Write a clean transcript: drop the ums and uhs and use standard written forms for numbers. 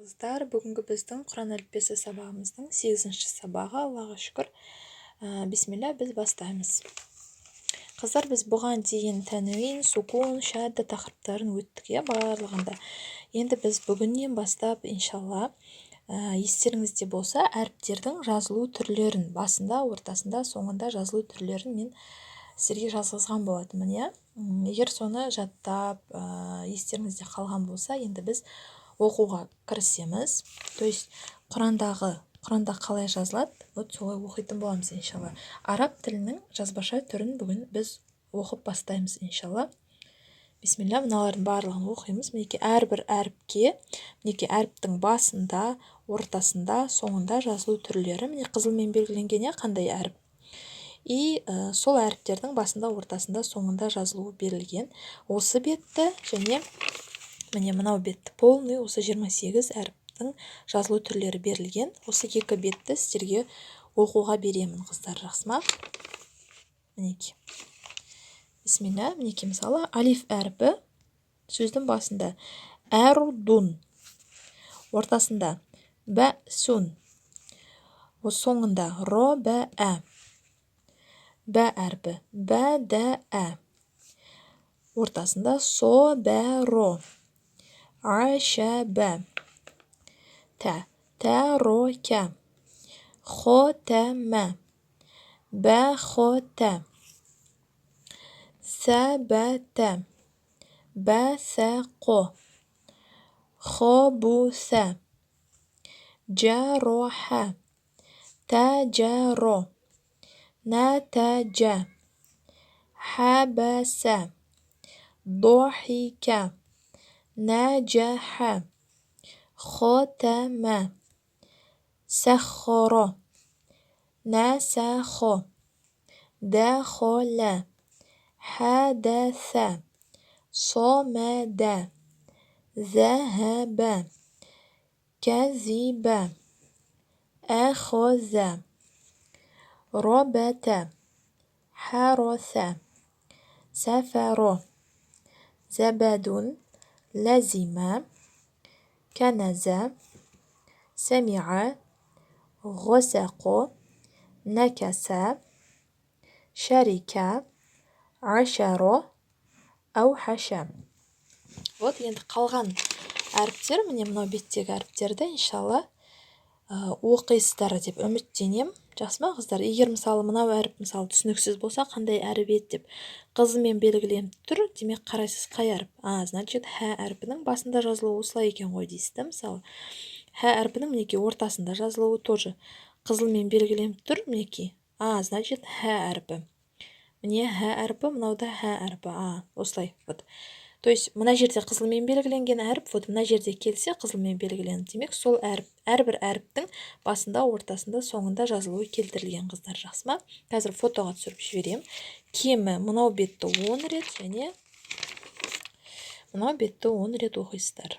қыздар, бүгінгі біздің Құран әліппесі сабағымыздың 8-ші сабағы, Аллаға шүкір. Бисмилля, біз бастаймыз. Қыздар, біз бұған дейін тәнуин, сукун, шадда тақырыптарын өттік, барлығында. Енді біз бүгіннен бастап, иншалла, естеріңізде болса, әріптердің жазылу түрлерін, басында, ортасында, соңында жазылу түрлерін мен сіздерге жазғызған болатынмын, егер соны жаттап, естеріңізде қалған болса, енді біз оқуға кірісеміз. То есть Құранда қалай жазылады, солай оқитын боламыз, иншалла. Араб тілінің жазбаша түрін бүгін біз оқып бастаймыз, иншалла. Бисмилля, мыналардың барлығын оқимыз. Мінекей әрбір әріпке, мінекей әріптің басында, ортасында, соңында жазылу түрлері. Міне қызылмен белгіленген қандай әріп. И сол әріптердің басында, ортасында, соңында жазылуы берілген. Осы бетті және міне мынау бетті полный, осы 28 әріптің жазылу түрлері берілген. Осы екі бетті сіздерге оқуға беремін, қыздар, жақсы ма? Мінекей. Бисмилля, мінекей мысалы алиф әріпі сөздің басында әрудун, ортасында бәсун, соңында ро-бә-ә. Бә әріпі бә-дә-ә, ортасында со-бә-ро, аш-бә, тә-ро-кә, хо-тә-мә, бә-хо-тә, сә-бә-тә, бә-сә-қо, хо-бу-сә, жә-ро-һә, тә-жә-ро, нә-тә-жә, һә-бә-сә, ضحك, نجح, ختم, سخر, نسخ, دخل, حدث, صمد, ذهب, كذب, أخذ, ربط, حرث, سفر, زبد, لزم, كنز, سمع, غسق, نكس, شرك, عشر, أوحش. Вот енді қалған әріптер, міне мынау беттегі әріптерді иншалла оқисыздар деп үміттенем. Жақсы ма, қыздар? Егер мысалы мынау әріп мысалы түсініксіз болса, қандай әріп еді деп қызылмен белгіленіп тұр, демек қарайсыз қай әріп? Значит, хә әрпінің басында жазылуы осылай екен ғой дейсіз, мысалы. Хә әрпінің мінекей ортасында жазылуы тоже қызылмен белгіленіп тұр, мінекей. Значит, хә әрпі. Міне хә әрпі, мынауда хә әрпі. Осылай. Вот. То есть, мына жерде қызылмен белгіленген әріп, вот мына жерде келсе қызылмен белгіленді. Демек, сол әріп, әрбір әріптің басында, ортасында, соңында жазылуы келтірілген, қыздар, жақсы ма? Қазір фотоға түсіріп жіберем. Кемі мынау бетті 10 рет және мынау бетті 10 рет оқисыздар.